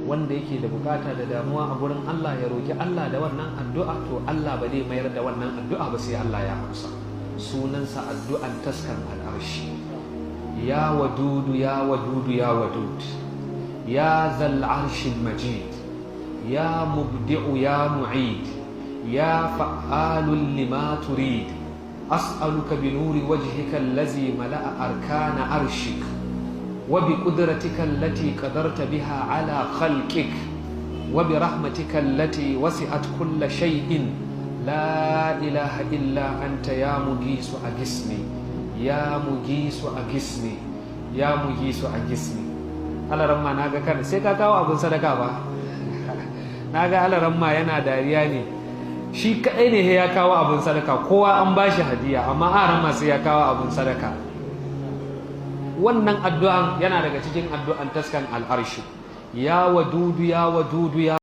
wanda yake da bukata da damuwa a gurin Allah ya roki Allah da wannan addu'a, to Allah ba zai mayar da wannan addu'a ba sai Allah ya amsa. Sunansa addu'an taskan al'arshi. Ya wadudu ya wadudu ya wadud, ya zal arshil majid, ya mubdi'u ya mu'id, ya fa'alun lima turid, as'aluka bi nuri wajhika allazi mala'a arkana arshik wa bi qudratika allati qadarta biha ala khalqik wa bi rahmatika allati wasi'at kulla shay'in la ilaha illa anta ya mugisu agisni, ya mugisu agisni, ya mugisu agisni. Alaramma naga kan sai ka kawo abin sadaka ba. Naga alaramma yana dariya ne, shi kadai ne ya kawo abin sadaka, kowa an bashi hadiya, amma alaramma sai ya kawo abin sadaka. Wannan addu'an yana daga cikin addu'an taskan al'arshi. Ya wadudu ya wadudu ya